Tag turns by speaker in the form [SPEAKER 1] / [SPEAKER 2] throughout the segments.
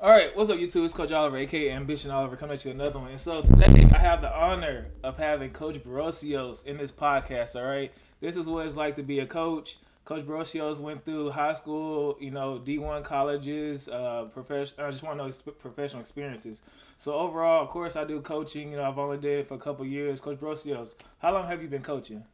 [SPEAKER 1] All right, what's up, YouTube? It's Coach Oliver, aka Ambition Oliver, coming at you with another one. And so today I have the honor of having Coach Barosios in this podcast. All right, this is what it's like to be a coach. Coach Barosios went through high school, D1 colleges, professional. I just want to know professional experiences. So overall, of course, I do coaching. I've only did it for a couple years. Coach Barosios, how long have you been coaching?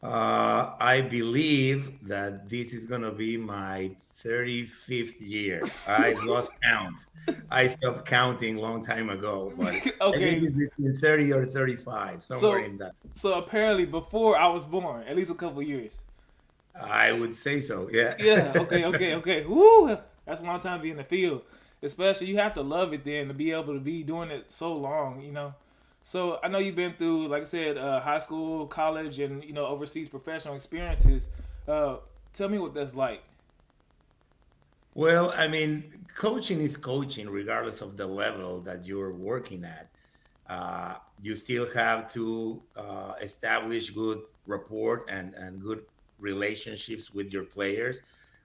[SPEAKER 2] I believe that this is going to be my 35th year. I've lost count. I stopped counting long time ago, but I think
[SPEAKER 1] Okay,
[SPEAKER 2] it's between 30 or 35, somewhere
[SPEAKER 1] so
[SPEAKER 2] in that.
[SPEAKER 1] so apparently before I was born, at least a couple years.
[SPEAKER 2] I would say so, yeah.
[SPEAKER 1] Yeah. Okay. Woo. That's a long time to be in the field. Especially you have to love it then to be able to be doing it so long. So I know you've been through, like I said, high school, college, and overseas professional experiences. Uh, Tell me what that's like.
[SPEAKER 2] Well, I mean, coaching is coaching, regardless of the level that you're working at. You still have to establish good rapport and good relationships with your players,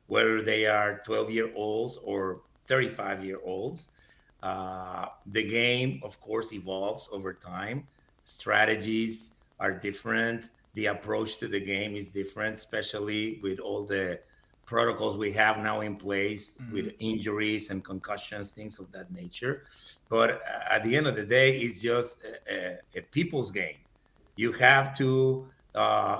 [SPEAKER 2] whether they are 12-year-olds or 35-year-olds. The game, of course, evolves over time. Strategies are different. The approach to the game is different, especially with all the protocols we have now in place with
[SPEAKER 1] Hmm.
[SPEAKER 2] injuries and concussions, things of that nature. But at the end of the day, it's just a people's game. You have to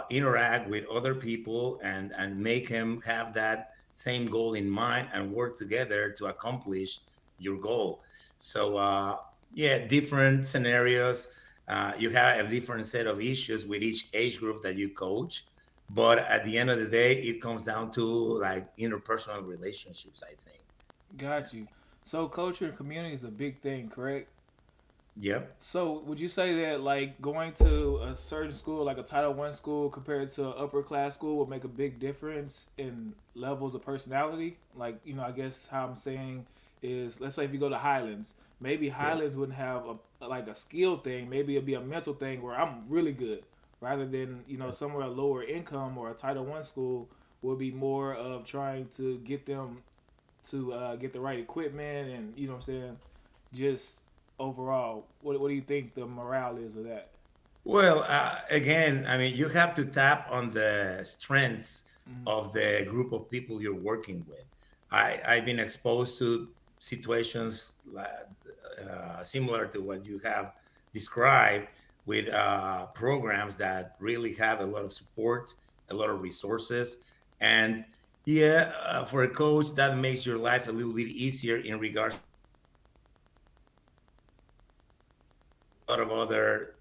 [SPEAKER 2] interact with other people and make them have that same goal in mind and work together to accomplish your goal. So, yeah, different scenarios. You have a different set of issues with each age group that you coach. But at the end of the day, it comes down to like interpersonal relationships, I think.
[SPEAKER 1] Got you. So culture and community is a big thing, correct?
[SPEAKER 2] Yep.
[SPEAKER 1] So would you say that like going to a certain school, like a Title I school, compared to an upper class school, would make a big difference in levels of personality? Like I guess how I'm saying is, let's say if you go to Highlands, maybe
[SPEAKER 2] Yeah.
[SPEAKER 1] Highlands wouldn't have like a skill thing. Maybe it'd be a mental thing where I'm really good, rather than somewhere lower income or a Title I school would be more of trying to get them to get the right equipment and what I'm saying, just overall, what do you think the morale is of that?
[SPEAKER 2] Well, again, I mean, you have to tap on the strengths
[SPEAKER 1] Mm.
[SPEAKER 2] of the group of people you're working with. I've been exposed to situations similar to what you have described with programs that really have a lot of support, a lot of resources. And yeah, for a coach, that makes your life a little bit easier in regards to a lot of other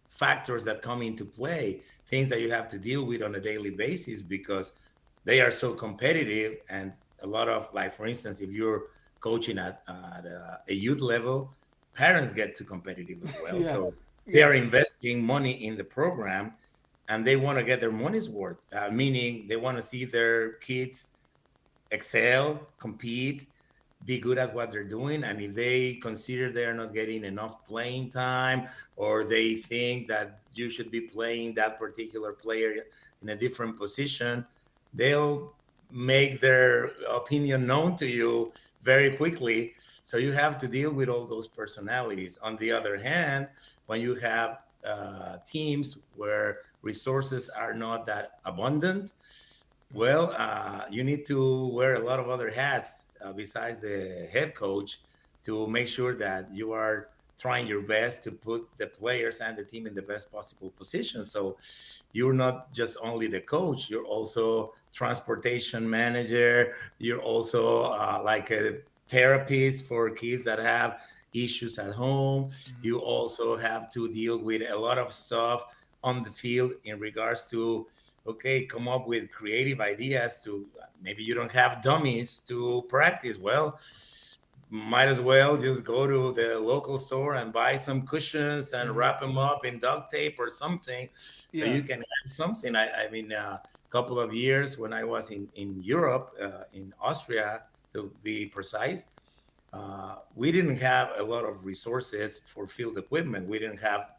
[SPEAKER 2] factors that come into play, things that you have to deal with on a daily basis because they are so competitive. And a lot of, like, for instance, if you're coaching at a youth level, parents get too competitive as well.
[SPEAKER 1] Yeah,
[SPEAKER 2] So they
[SPEAKER 1] yeah,
[SPEAKER 2] are investing money in the program and they want to get their money's worth, meaning they want to see their kids excel, compete, be good at what they're doing. And if they consider they're not getting enough playing time, or they think that you should be playing that particular player in a different position, they'll make their opinion known to you very quickly. So you have to deal with all those personalities. On the other hand, when you have teams where resources are not that abundant, well, you need to wear a lot of other hats besides the head coach to make sure that you are trying your best to put the players and the team in the best possible position. So you're not just only the coach, you're also transportation manager, you're also like a therapist for kids that have issues at home.
[SPEAKER 1] mm,
[SPEAKER 2] You also have to deal with a lot of stuff on the field in regards to, okay, come up with creative ideas to, maybe you don't have dummies to practice. Well, might as well just go to the local store and buy some cushions and
[SPEAKER 1] mm,
[SPEAKER 2] wrap them up in duct tape or something so
[SPEAKER 1] yeah,
[SPEAKER 2] you can have something. I mean, a couple of years when I was in Europe, in Austria to be precise, we didn't have a lot of resources for field equipment. We didn't have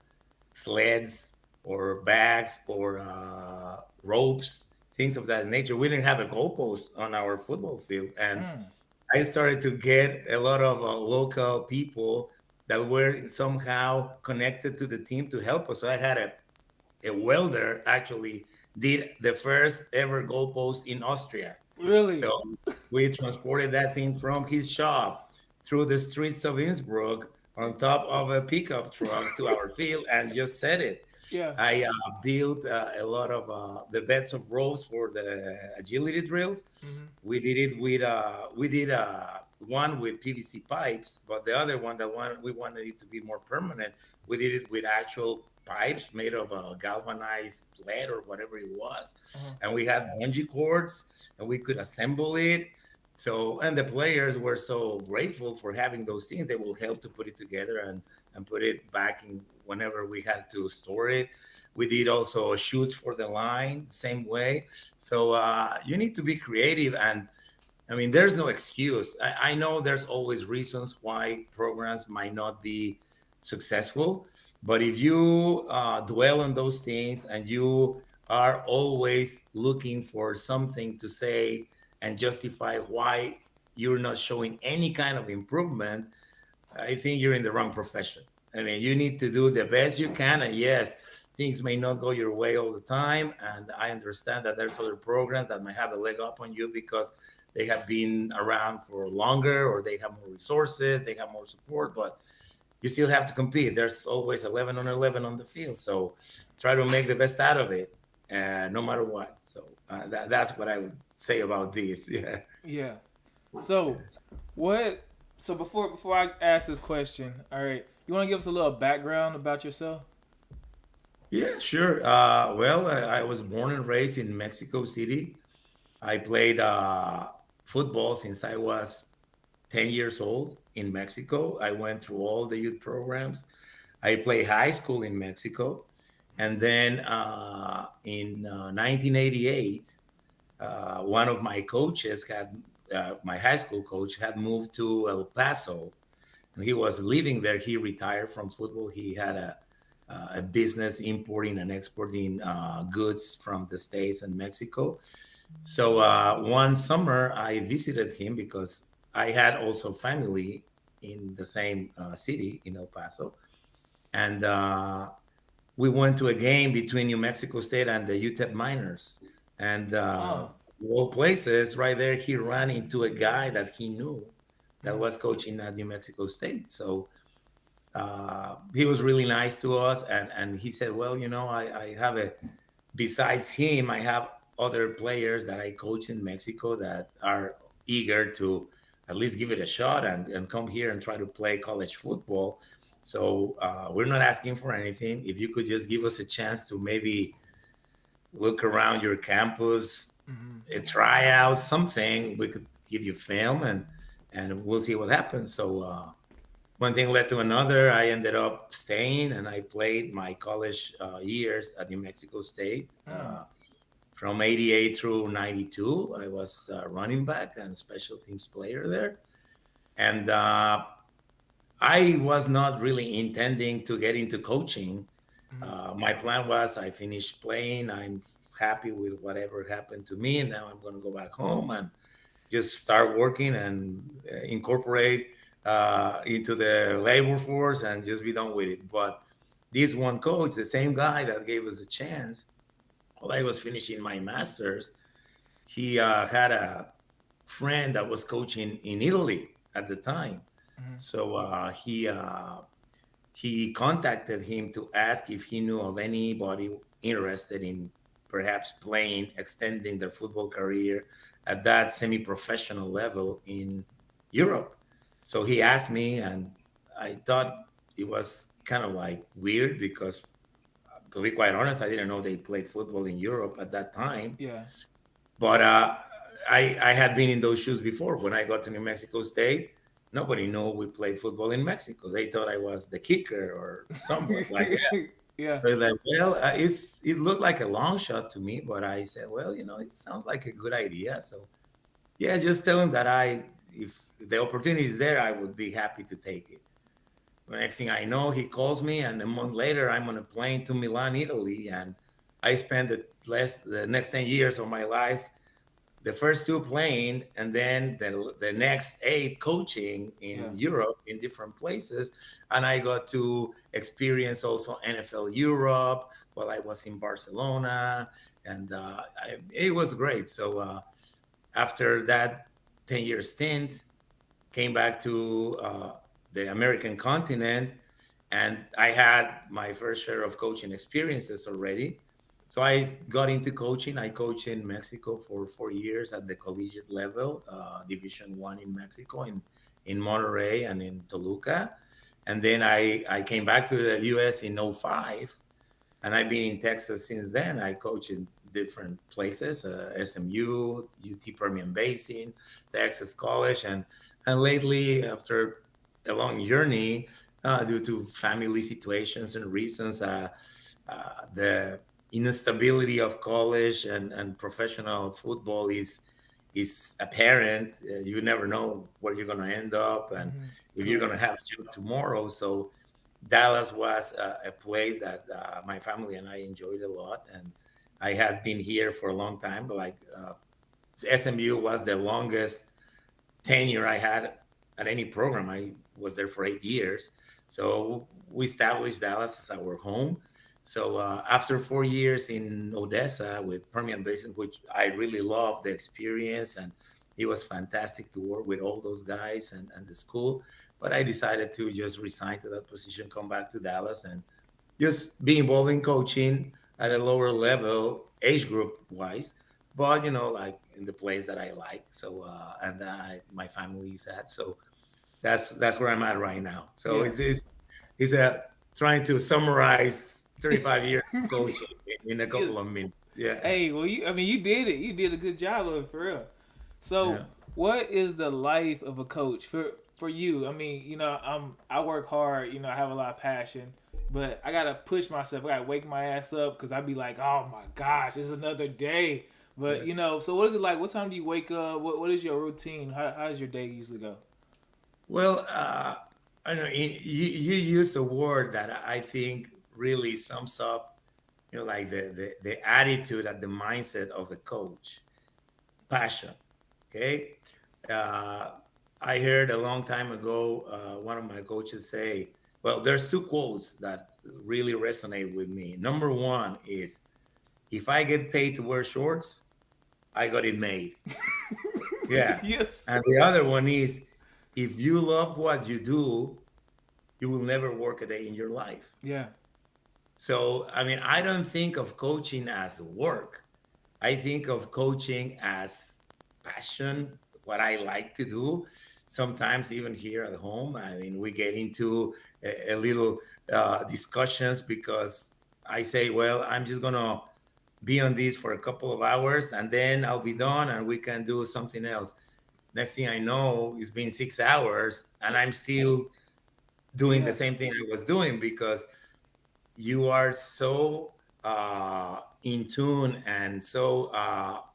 [SPEAKER 2] sleds or bags or ropes, things of that nature. We didn't have a goalpost on our football field. And
[SPEAKER 1] mm,
[SPEAKER 2] I started to get a lot of local people that were somehow connected to the team to help us. So I had a welder actually did the first ever goalpost in Austria.
[SPEAKER 1] Really?
[SPEAKER 2] So we transported that thing from his shop through the streets of Innsbruck on top of a pickup truck to our field and just set it.
[SPEAKER 1] Yeah.
[SPEAKER 2] I built a lot of the beds of ropes for the agility drills.
[SPEAKER 1] Hmm.
[SPEAKER 2] We did one with PVC pipes, but the other one, the one we wanted it to be more permanent, we did it with actual pipes made of galvanized lead or whatever it was,
[SPEAKER 1] Uh-huh.
[SPEAKER 2] and we had bungee cords, and we could assemble it. So, and the players were so grateful for having those things. They will help to put it together and put it back in whenever we had to store it. We did also shoots for the line, same way. So you need to be creative, and I mean, there's no excuse. I know there's always reasons why programs might not be successful, but if you dwell on those things and you are always looking for something to say and justify why you're not showing any kind of improvement, I think you're in the wrong profession. I mean, you need to do the best you can. And yes, things may not go your way all the time. And I understand that there's other programs that might have a leg up on you because they have been around for longer or they have more resources, they have more support, but you still have to compete. There's always 11 on 11 on the field. So try to make the best out of it, no matter what. So that's what I would say about this. Yeah.
[SPEAKER 1] Yeah. So, what? So before I ask this question, all right, you want to give us a little background about yourself?
[SPEAKER 2] Yeah, sure. Well, I was born and raised in Mexico City. I played football since I was 10 years old in Mexico. I went through all the youth programs. I played high school in Mexico. And then in 1988, one of my coaches my high school coach had moved to El Paso, and he was living there. He retired from football. He had a business importing and exporting goods from the States and Mexico. So one summer I visited him because I had also family in the same city in El Paso, and we went to a game between New Mexico State and the UTEP Miners, and
[SPEAKER 1] Oh.
[SPEAKER 2] all places right there he ran into a guy that he knew that was coaching at New Mexico State. So he was really nice to us, and he said, well, I have a besides him, I have other players that I coach in Mexico that are eager to at least give it a shot and come here and try to play college football. So we're not asking for anything. If you could just give us a chance to maybe look around your campus,
[SPEAKER 1] Hmm.
[SPEAKER 2] a tryout, something, we could give you film and we'll see what happens. So one thing led to another. I ended up staying and I played my college years at New Mexico State.
[SPEAKER 1] Mm.
[SPEAKER 2] From 88 through 92, I was running back and special teams player there. And I was not really intending to get into coaching.
[SPEAKER 1] Hmm.
[SPEAKER 2] My plan was I finished playing. I'm happy with whatever happened to me. And now I'm going to go back home and just start working and incorporate into the labor force and just be done with it. But this one coach, the same guy that gave us a chance, while I was finishing my master's, he had a friend that was coaching in Italy at the time.
[SPEAKER 1] Hmm.
[SPEAKER 2] So he contacted him to ask if he knew of anybody interested in perhaps playing, extending their football career at that semi-professional level in Europe. So he asked me, and I thought it was kind of like weird because, to be quite honest, I didn't know they played football in Europe at that time.
[SPEAKER 1] Yeah.
[SPEAKER 2] But I had been in those shoes before. When I got to New Mexico State, nobody knew we played football in Mexico. They thought I was the kicker or somewhat like that.
[SPEAKER 1] Yeah.
[SPEAKER 2] So like, well, it looked like a long shot to me, but I said, well, it sounds like a good idea. So yeah, just tell him that if the opportunity is there, I would be happy to take it. The next thing I know, he calls me, and a month later, I'm on a plane to Milan, Italy, and I spent the next 10 years of my life the first two playing, and then the next eight coaching
[SPEAKER 1] Yeah.
[SPEAKER 2] in Europe in different places. And I got to experience also NFL Europe while I was in Barcelona. And it was great. So after that 10-year stint, came back to the American continent, and I had my first share of coaching experiences already. So I got into coaching. I coached in Mexico for 4 years at the collegiate level, Division One in Mexico, in Monterrey and in Toluca. And then I came back to the US in '05, and I've been in Texas since then. I coach in different places, SMU, UT Permian Basin, Texas College, and lately, after a long journey, due to family situations and reasons, the instability of college and professional football is apparent. You never know where you're going to end up and
[SPEAKER 1] Hmm.
[SPEAKER 2] if you're going to
[SPEAKER 1] Correct.
[SPEAKER 2] have a job tomorrow. So Dallas was a place that my family and I enjoyed a lot, and I had been here for a long time. But like SMU was the longest tenure I had at any program. I was there for 8 years, so we established Dallas as our home. So after 4 years in Odessa with Permian Basin, which I really loved the experience, and it was fantastic to work with all those guys and the school. But I decided to just resign to that position, come back to Dallas, and just be involved in coaching at a lower level, age group wise, but like in the place that I like. So and my family is at. So that's where I'm at right now. So
[SPEAKER 1] Yeah.
[SPEAKER 2] it's a trying to summarize 35 years of coaching in a
[SPEAKER 1] You,
[SPEAKER 2] couple of minutes. Yeah,
[SPEAKER 1] hey, well, I mean, you did it. You did a good job of it for real. So,
[SPEAKER 2] yeah.
[SPEAKER 1] what is the life of a coach for you? I mean, I work hard. I have a lot of passion, but I gotta push myself. I gotta wake my ass up because I'd be like, oh my gosh, it's another day. But
[SPEAKER 2] Yeah.
[SPEAKER 1] so what is it like? What time do you wake up? What is your routine? How does your day usually go?
[SPEAKER 2] Well, I know you use a word that I think really sums up, like the attitude and the mindset of a coach, passion. Okay. Uh, I heard a long time ago one of my coaches say, well, there's two quotes that really resonate with me. Number one is, if I get paid to wear shorts, I got it made. Yeah.
[SPEAKER 1] Yes.
[SPEAKER 2] And the other one is, if you love what you do, you will never work a day in your life.
[SPEAKER 1] Yeah.
[SPEAKER 2] So, I mean, I don't think of coaching as work. I think of coaching as passion, what I like to do. Sometimes, even here at home, I mean, we get into a little discussions because I say, well, I'm just going to be on this for a couple of hours and then I'll be done and we can do something else. Next thing I know, it's been 6 hours and I'm still doing the
[SPEAKER 1] Yeah.
[SPEAKER 2] same thing I was doing because you are so in tune and so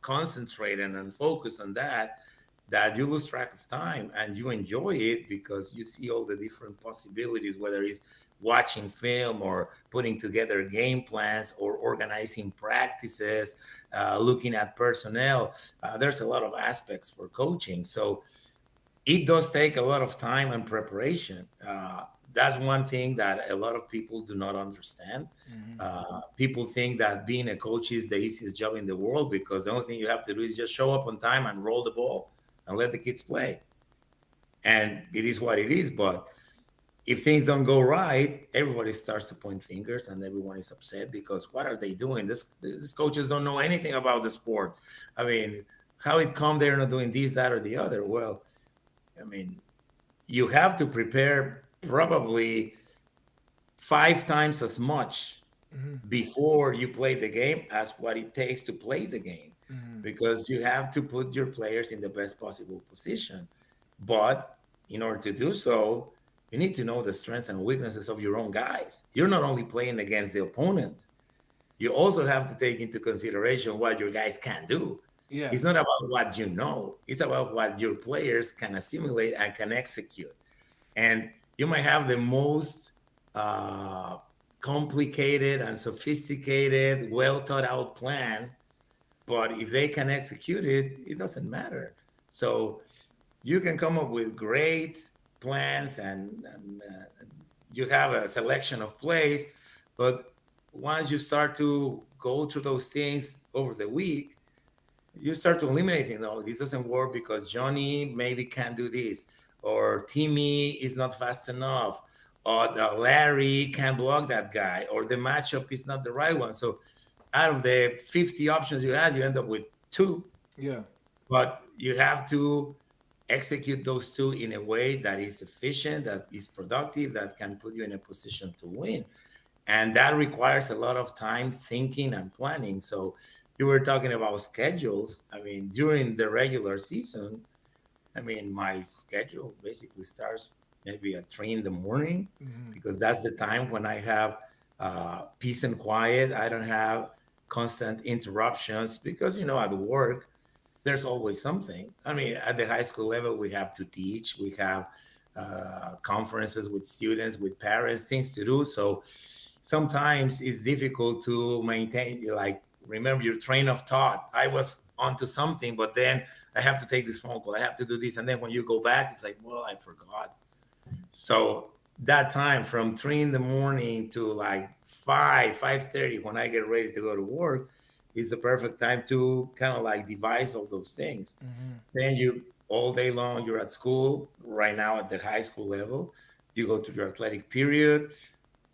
[SPEAKER 2] concentrated and focused on that you lose track of time and you enjoy it because you see all the different possibilities, whether it's watching film or putting together game plans or organizing practices, looking at personnel. There's a lot of aspects for coaching. So it does take a lot of time and preparation. That's one thing that a lot of people do not understand.
[SPEAKER 1] Hmm.
[SPEAKER 2] People think that being a coach is the easiest job in the world because the only thing you have to do is just show up on time and roll the ball and let the kids play. And it is what it is. But if things don't go right, everybody starts to point fingers and everyone is upset because what are they doing? These coaches don't know anything about the sport. I mean, how it come they're not doing this, that, or the other? Well, I mean, you have to prepare probably 5 times as much
[SPEAKER 1] Hmm.
[SPEAKER 2] before you play the game as what it takes to play the game
[SPEAKER 1] Hmm.
[SPEAKER 2] because you have to put your players in the best possible position. But in order to do so, you need to know the strengths and weaknesses of your own guys. You're not only playing against the opponent, you also have to take into consideration what your guys can do.
[SPEAKER 1] Yeah.
[SPEAKER 2] It's not about what you know, it's about what your players can assimilate and can execute. And you might have the most uh, complicated and sophisticated, well thought out plan. but if they can execute it, it doesn't matter. So you can come up with great plans and you have a selection of plays, but once you start to go through those things over the week, you start to eliminating, no, this doesn't work because Johnny maybe can't do this, or Timmy is not fast enough, or the Larry can't block that guy, or the matchup is not the right one. So out of the 50 options you had, you end up with two,
[SPEAKER 1] Yeah.
[SPEAKER 2] but you have to execute those two in a way that is efficient, that is productive, that can put you in a position to win. And that requires a lot of time thinking and planning. So you were talking about schedules. I mean, during the regular season, I mean, my schedule basically starts maybe at 3 in the morning,
[SPEAKER 1] Hmm.
[SPEAKER 2] because that's the time when I have peace and quiet. I don't have constant interruptions because, at work, there's always something. I mean, at the high school level, we have to teach, we have conferences with students, with parents, things to do. So sometimes it's difficult to maintain, like, remember your train of thought. I was onto something, but then I have to take this phone call, I have to do this. And then when you go back, it's like, well, I forgot. So that time from 3 in the morning to like 5:30, when I get ready to go to work, is the perfect time to kind of like devise all those things.
[SPEAKER 1] Hmm.
[SPEAKER 2] Then you all day long you're at school. Right now at the high school level, you go to your athletic period,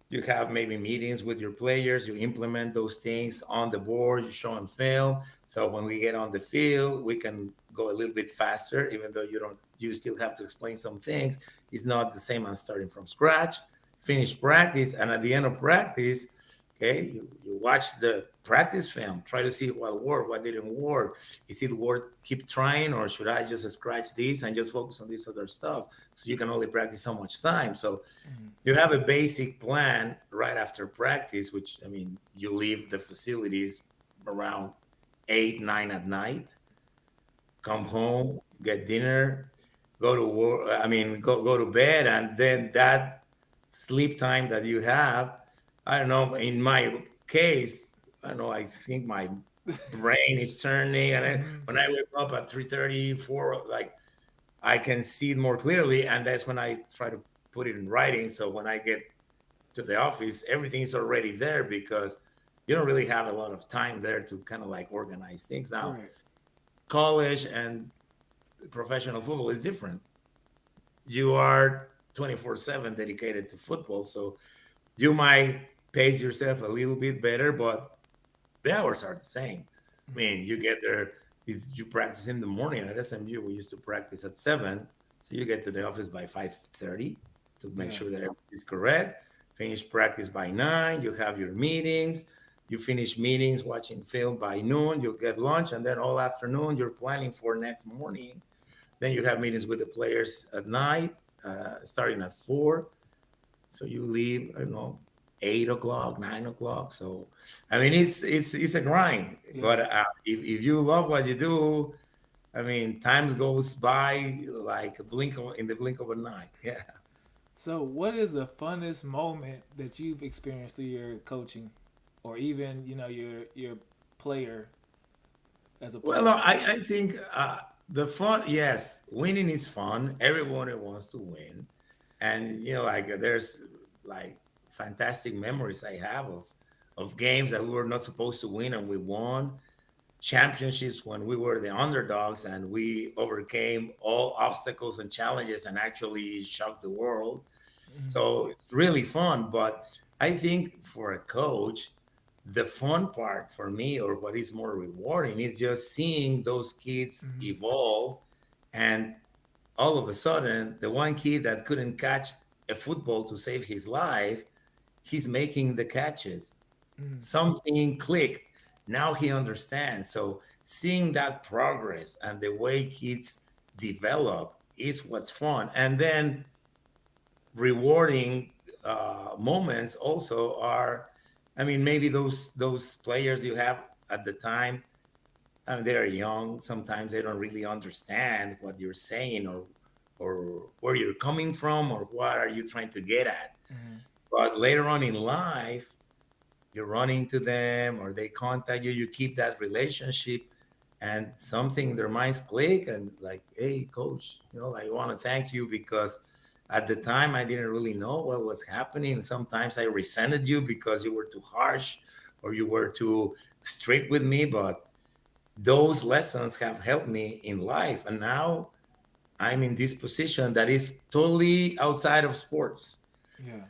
[SPEAKER 2] you have maybe meetings with your players, you implement those things on the board, you show them film. So when we get on the field, we can go a little bit faster, even though you still have to explain some things. It's not the same as starting from scratch. Finish practice, and at the end of practice, okay, you watch the practice film, try to see what worked, what didn't work. Is it worth keep trying, or should I just scratch this and just focus on this other stuff? So you can only practice so much time. So
[SPEAKER 1] Hmm.
[SPEAKER 2] you have a basic plan right after practice, which, I mean, you leave the facilities around 8, 9 at night, come home, get dinner, go to work. I mean, go to bed, and then that sleep time that you have, I don't know. In my case, I don't know. I think my brain is turning, and
[SPEAKER 1] Hmm.
[SPEAKER 2] when I wake up at 3:30, 4, like, I can see it more clearly, and that's when I try to put it in writing. So when I get to the office, everything is already there, because you don't really have a lot of time there to kind of like organize things. Now,
[SPEAKER 1] Correct.
[SPEAKER 2] college and professional football is different. You are 24/7 dedicated to football. So you might pace yourself a little bit better, but the hours are the same. I
[SPEAKER 1] Hmm.
[SPEAKER 2] mean, you get there, you practice in the morning. At SMU, we used to practice at 7. So you get to the office by 5:30 to make
[SPEAKER 1] Yeah.
[SPEAKER 2] sure that everything is correct. Finish practice by 9. You have your meetings. You finish meetings, watching film by noon. You get lunch, and then all afternoon you're planning for next morning. Then you have meetings with the players at night, starting at 4. So you leave, I don't know, 8 o'clock, 9 o'clock. So I mean, it's a grind.
[SPEAKER 1] Yeah.
[SPEAKER 2] But if you love what you do, I mean, times goes by like in the blink of an eye. Yeah.
[SPEAKER 1] So, what is the funnest moment that you've experienced through your coaching, or even your player as a
[SPEAKER 2] Well,
[SPEAKER 1] player?
[SPEAKER 2] no, I think the fun, yes, winning is fun. Everyone wants to win, and like there's like fantastic memories I have of games that we were not supposed to win and we won, championships when we were the underdogs and we overcame all obstacles and challenges and actually shocked the world.
[SPEAKER 1] Hmm.
[SPEAKER 2] So it's really fun. But I think for a coach, the fun part for me, or what is more rewarding, is just seeing those kids
[SPEAKER 1] Hmm.
[SPEAKER 2] evolve. And all of a sudden, the one kid that couldn't catch a football to save his life, he's making the catches.
[SPEAKER 1] Hmm.
[SPEAKER 2] Something clicked. Now he understands. So seeing that progress and the way kids develop is what's fun. And then rewarding moments also are, I mean, maybe those players you have at the time, I mean, they're young. Sometimes they don't really understand what you're saying, or where you're coming from, or what are you trying to get at.
[SPEAKER 1] Hmm.
[SPEAKER 2] But later on in life, you run into them or they contact you, you keep that relationship, and something in their minds click and like, hey, coach, I want to thank you because at the time I didn't really know what was happening. Sometimes I resented you because you were too harsh or you were too strict with me, but those lessons have helped me in life. And now I'm in this position that is totally outside of sports.
[SPEAKER 1] Yeah.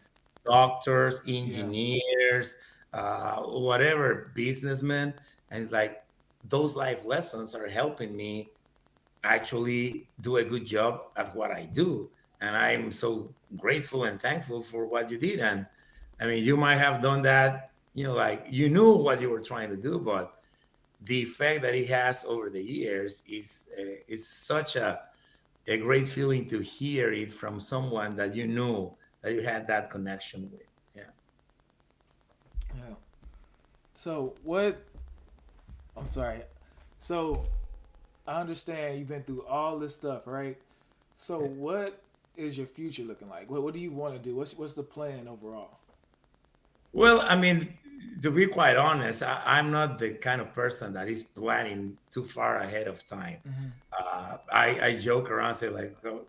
[SPEAKER 2] Doctors,
[SPEAKER 1] Yeah.
[SPEAKER 2] engineers, whatever, businessmen. And it's like those life lessons are helping me actually do a good job at what I do. And I'm so grateful and thankful for what you did. And I mean, you might have done that, like you knew what you were trying to do, but the effect that it has over the years is such a great feeling to hear it from someone that you knew that you had that connection with. Yeah.
[SPEAKER 1] Yeah. So what? I'm sorry. So I understand you've been through all this stuff, right? So what is your future looking like? What do you want to do? What's the plan overall?
[SPEAKER 2] Well, I mean, to be quite honest, I'm not the kind of person that is planning too far ahead of time.
[SPEAKER 1] Hmm.
[SPEAKER 2] I joke around, say like, "Oh,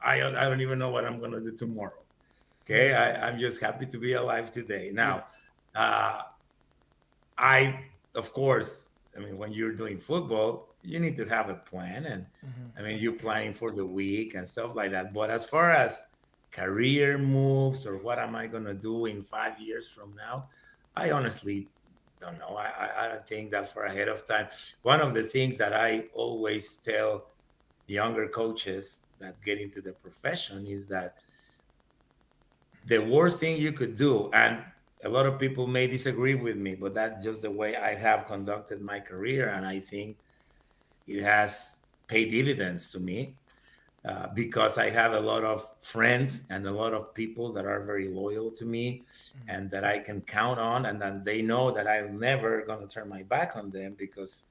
[SPEAKER 2] I don't even know what I'm gonna do tomorrow." Okay,
[SPEAKER 1] Hmm.
[SPEAKER 2] I'm just happy to be alive today.
[SPEAKER 1] Yeah.
[SPEAKER 2] Now, uh, I, of course, I mean, when you're doing football, you need to have a plan. And
[SPEAKER 1] Hmm.
[SPEAKER 2] I mean, you're planning for the week and stuff like that. But as far as career moves or what am I going to do in 5 years from now, I honestly don't know. I don't think that far ahead of time. One of the things that I always tell younger coaches that get into the profession is that the worst thing you could do, and a lot of people may disagree with me, but that's just the way I have conducted my career. And I think it has paid dividends to me because I have a lot of friends and a lot of people that are very loyal to me and that I can count on. And then they know that I'm never going to turn my back on them because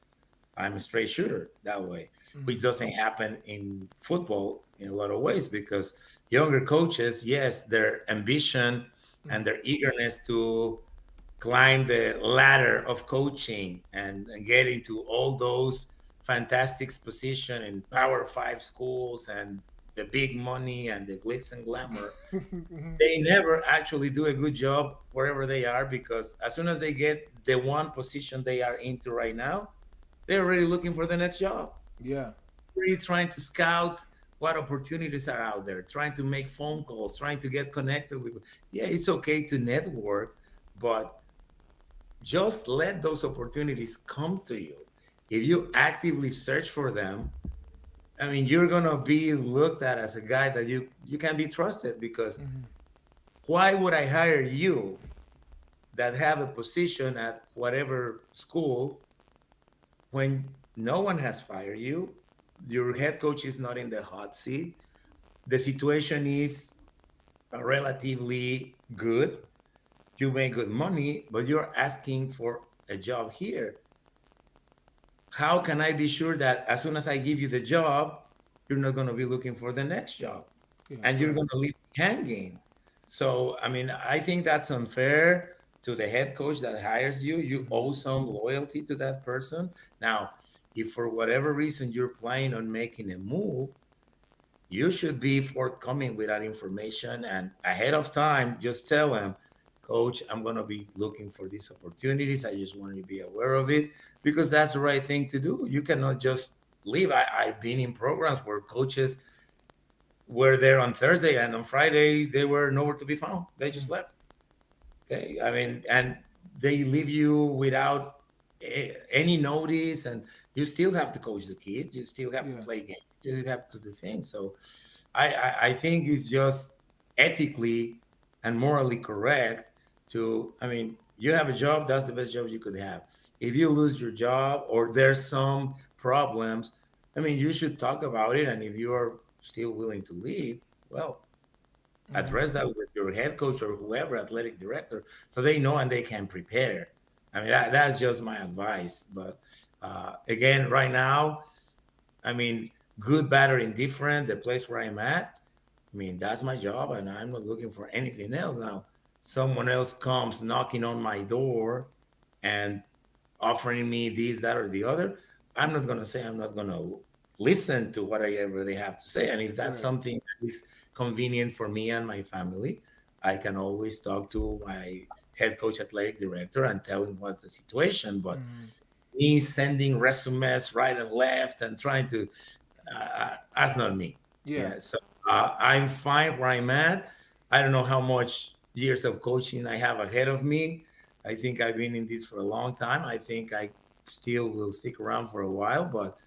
[SPEAKER 2] I'm a straight shooter that way, which
[SPEAKER 1] Hmm.
[SPEAKER 2] doesn't happen in football in a lot of ways because younger coaches, yes, their ambition and
[SPEAKER 1] Hmm.
[SPEAKER 2] their eagerness to climb the ladder of coaching and get into all those fantastic position in Power Five schools and the big money and the glitz and glamour, they never actually do a good job wherever they are because as soon as they get the one position they are into right now, they're already looking for the next job.
[SPEAKER 1] Yeah.
[SPEAKER 2] Really trying to scout what opportunities are out there, trying to make phone calls, trying to get connected with. Yeah, it's okay to network, but just let those opportunities come to you. If you actively search for them, I mean, you're gonna be looked at as a guy that you can be trusted because
[SPEAKER 1] Hmm.
[SPEAKER 2] why would I hire you that have a position at whatever school when no one has fired you, your head coach is not in the hot seat, the situation is relatively good, you make good money, but you're asking for a job here. How can I be sure that as soon as I give you the job, you're not going to be looking for the next job
[SPEAKER 1] Yeah.
[SPEAKER 2] and you're
[SPEAKER 1] Correct.
[SPEAKER 2] going to leave hanging? So, I mean, I think that's unfair to the head coach that hires you. You
[SPEAKER 1] Hmm.
[SPEAKER 2] owe some loyalty to that person. Now, if for whatever reason you're planning on making a move, you should be forthcoming with that information and ahead of time just tell them, coach, I'm going to be looking for these opportunities. I just want you to be aware of it because that's the right thing to do. You cannot just leave. I've been in programs where coaches were there on Thursday and on Friday they were nowhere to be found. They just left. Okay, I mean, and they leave you without any notice, and you still have to coach the kids. You still have to
[SPEAKER 1] Yeah.
[SPEAKER 2] play games. You have to do things. So, I think it's just ethically and morally correct to. I mean, you have a job. That's the best job you could have. If you lose your job or there's some problems, I mean, you should talk about it. And if you are still willing to leave, well,
[SPEAKER 1] Hmm.
[SPEAKER 2] address that with your head coach or whoever athletic director so they know and they can prepare. I mean that's just my advice, but again right now, I mean, good, bad, or indifferent, the place where I'm at, I mean, that's my job and I'm not looking for anything else now. someone else comes knocking on my door and offering me this, that, or the other, I'm not going to say I'm not going to listen to whatever they have to say. And if that's
[SPEAKER 1] Right.
[SPEAKER 2] something that is convenient for me and my family, I can always talk to my head coach, athletic director, and tell him what's the situation. But
[SPEAKER 1] Mm-hmm.
[SPEAKER 2] me sending resumes right and left and trying to, that's not me.
[SPEAKER 1] Yeah.
[SPEAKER 2] Yeah. So I'm fine where I'm at. I don't know how much years of coaching I have ahead of me. I think I've been in this for a long time. I think I still will stick around for a while, but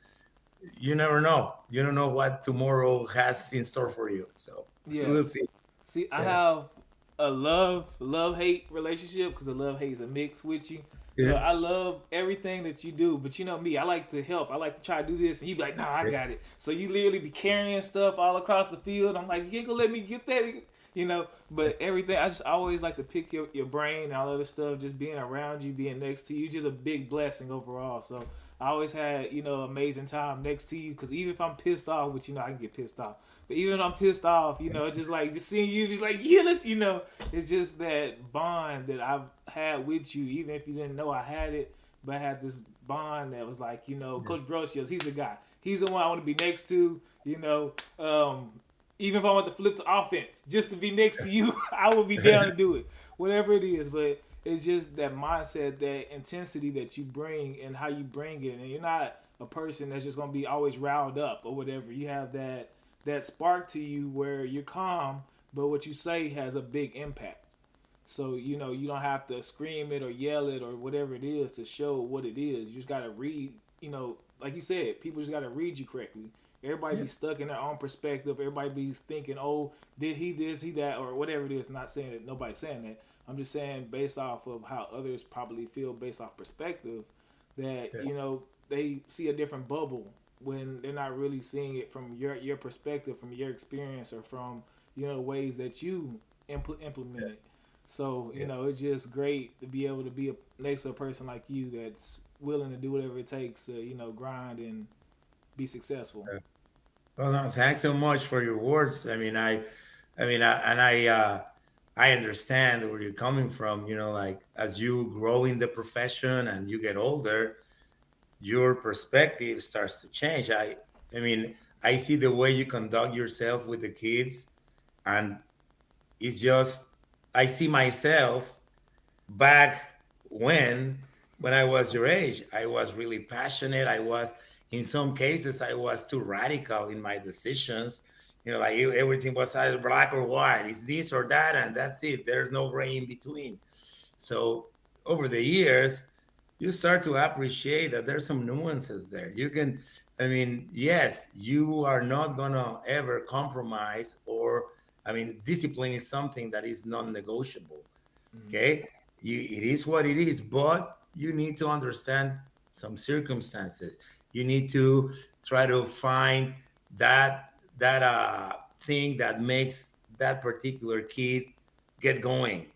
[SPEAKER 2] you never know. You don't know what tomorrow has in store for you. So
[SPEAKER 1] Yeah.
[SPEAKER 2] we'll see.
[SPEAKER 1] See, I
[SPEAKER 2] Yeah.
[SPEAKER 1] have a love hate relationship because the love hate is a mix with you. So
[SPEAKER 2] Yeah.
[SPEAKER 1] I love everything that you do, but you know me, I like to help. I like to try to do this, and you be like, "Nah, I
[SPEAKER 2] Yeah.
[SPEAKER 1] got it." So you literally be carrying stuff all across the field. I'm like, "You ain't gonna let me get that," you know. But everything, I just always like to pick your brain and all other stuff. Just being around you, being next to you, just a big blessing overall. So I always had amazing time next to you because even if I'm pissed off, which I can get pissed off, but even when I'm pissed off, it's just like just seeing you, just like yeah, let's. It's just that bond that I've had with you, even if you didn't know I had it, but I had this bond that was like Coach Brosios, he's the guy. He's the one I want to be next to. Even if I want to flip to offense, just to be next to you, I would be down to do it, whatever it is. But it's just that mindset, that intensity that you bring and how you bring it, and you're not a person that's just gonna be always riled up or whatever. You have that spark to you where you're calm, but what you say has a big impact. So you don't have to scream it or yell it or whatever it is to show what it is. You just gotta read. Like you said, people just gotta read you correctly. Everybody
[SPEAKER 2] Yeah.
[SPEAKER 1] be stuck in their own perspective. Everybody be thinking, "Oh, did he this, he that, or whatever it is." Not saying that nobody's saying that. I'm just saying based off of how others probably feel based off perspective that
[SPEAKER 2] Yeah.
[SPEAKER 1] they see a different bubble when they're not really seeing it from your perspective, from your experience, or from ways that you implement it. So
[SPEAKER 2] Yeah.
[SPEAKER 1] it's just great to be able to be next to a person like you that's willing to do whatever it takes to grind and be successful.
[SPEAKER 2] Yeah. Well, no, thanks so much for your words. I understand where you're coming from. Like as you grow in the profession and you get older, your perspective starts to change. I mean, I see the way you conduct yourself with the kids, and it's just I see myself back when I was your age. I was really passionate. I was in some cases I was too radical in my decisions. Like everything was either black or white. It's this or that, and that's it. There's no gray in between. So over the years, you start to appreciate that there's some nuances there. Yes, you are not gonna ever compromise, or discipline is something that is non-negotiable.
[SPEAKER 1] Mm-hmm.
[SPEAKER 2] Okay, it is what it is, but you need to understand some circumstances. You need to try to find that thing that makes that particular kid get going,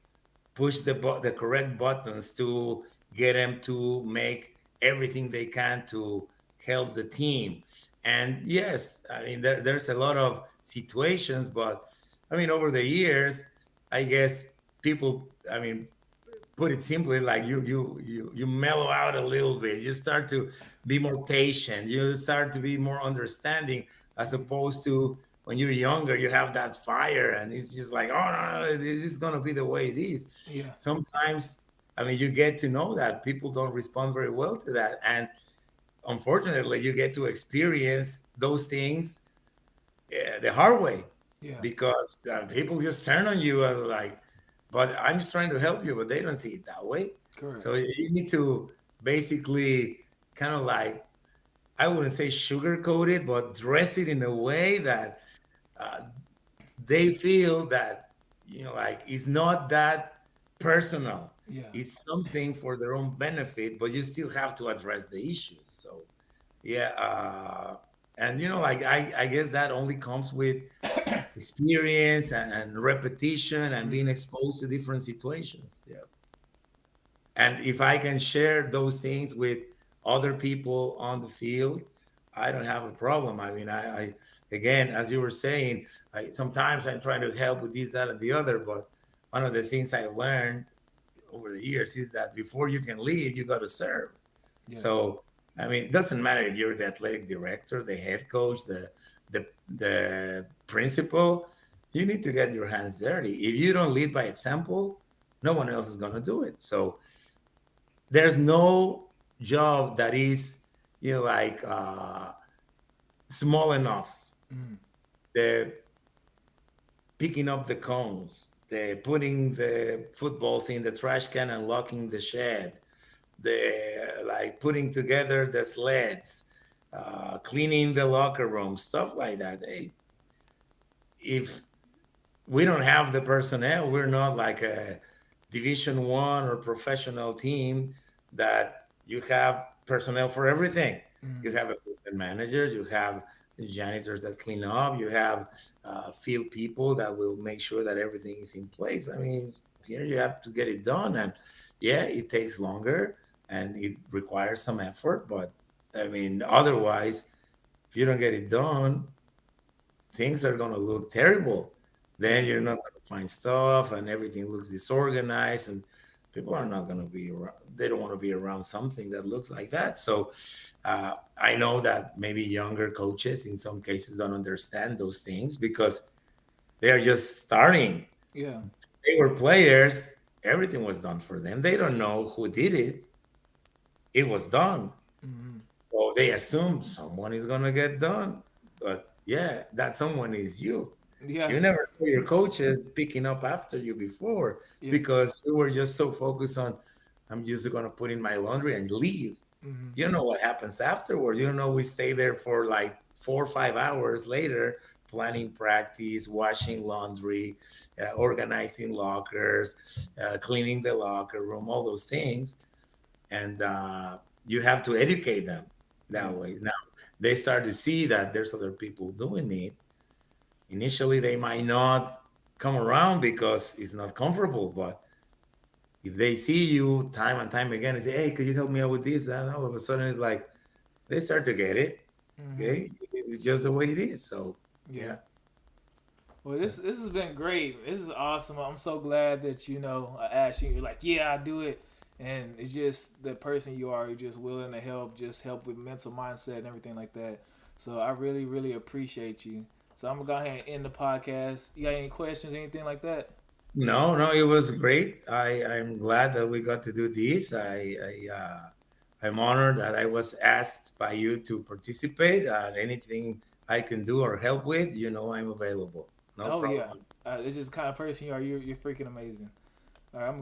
[SPEAKER 2] push the correct buttons to get them to make everything they can to help the team. And yes, there's a lot of situations, but over the years, I guess people, put it simply, like you mellow out a little bit. You start to be more patient. You start to be more understanding, as opposed to when you're younger, you have that fire, and it's just like, oh no, this is gonna be the way it is.
[SPEAKER 1] Yeah.
[SPEAKER 2] Sometimes, you get to know that people don't respond very well to that, and unfortunately, you get to experience those things the hard way,
[SPEAKER 1] Yeah.
[SPEAKER 2] because people just turn on you and like, but I'm just trying to help you, but they don't see it that way.
[SPEAKER 1] Correct.
[SPEAKER 2] So you need to basically kind of like, I wouldn't say sugarcoat it, but dress it in a way that uh, they feel that, like it's not that personal.
[SPEAKER 1] Yeah.
[SPEAKER 2] It's something for their own benefit, but you still have to address the issues. So yeah, and like I guess that only comes with experience and repetition and being
[SPEAKER 1] Mm-hmm.
[SPEAKER 2] exposed to different situations. Yeah. And if I can share those things with other people on the field, I don't have a problem. Again, as you were saying, sometimes I'm trying to help with this, that, and the other, but one of the things I learned over the years is that before you can lead, you got to serve.
[SPEAKER 1] Yeah.
[SPEAKER 2] So, I mean, it doesn't matter if you're the athletic director, the head coach, the principal. You need to get your hands dirty. If you don't lead by example, no one else is going to do it. So there's no job that is, like small enough.
[SPEAKER 1] Mm.
[SPEAKER 2] The picking up the cones, the putting the footballs in the trash can and locking the shed, the like putting together the sleds, cleaning the locker room, stuff like that. Hey, if we don't have the personnel, we're not like a division one or professional team that you have personnel for everything.
[SPEAKER 1] Mm.
[SPEAKER 2] You have equipment managers, you have janitors that clean up, you have field people that will make sure that everything is in place. I mean, here you have to get it done, and yeah, it takes longer and it requires some effort, but I mean, otherwise, if you don't get it done, things are going to look terrible. Then you're not going to find stuff and everything looks disorganized, and people are not going to be around. They don't want to be around something that looks like that. So I know that maybe younger coaches in some cases don't understand those things because they are just starting.
[SPEAKER 1] Yeah.
[SPEAKER 2] They were players, everything was done for them. They don't know who did it. It was done.
[SPEAKER 1] Mm-hmm.
[SPEAKER 2] So they assume someone is going to get done. But yeah, that someone is you.
[SPEAKER 1] Yeah.
[SPEAKER 2] You never saw your coaches picking up after you before
[SPEAKER 1] Yeah.
[SPEAKER 2] because you were just so focused on, I'm just going to put in my laundry and leave.
[SPEAKER 1] Mm-hmm.
[SPEAKER 2] You know what happens afterwards. You know, we stay there for like 4 or 5 hours later, planning practice, washing laundry, organizing lockers, cleaning the locker room, all those things. And you have to educate them that
[SPEAKER 1] Yeah.
[SPEAKER 2] way. Now, they start to see that there's other people doing it. Initially, they might not come around because it's not comfortable, but if they see you time and time again and say, hey, could you help me out with this? And all of a sudden it's like they start to get it.
[SPEAKER 1] Mm-hmm.
[SPEAKER 2] Okay. It's just the way it is. So
[SPEAKER 1] Yeah.
[SPEAKER 2] yeah.
[SPEAKER 1] Well, this has been great. This is awesome. I'm so glad that I asked you. You're like, yeah, I do it, and it's just the person you are. You're just willing to help, just help with mental mindset and everything like that. So I really, really appreciate you. So I'm gonna go ahead and end the podcast. You got any questions, anything like that?
[SPEAKER 2] No, no, it was great. I'm glad that we got to do this. I'm honored that I was asked by you to participate. Anything I can do or help with, I'm available. No
[SPEAKER 1] Oh yeah,
[SPEAKER 2] problem.
[SPEAKER 1] it's just the kind of person you are. You're freaking amazing. All right, I'm gonna go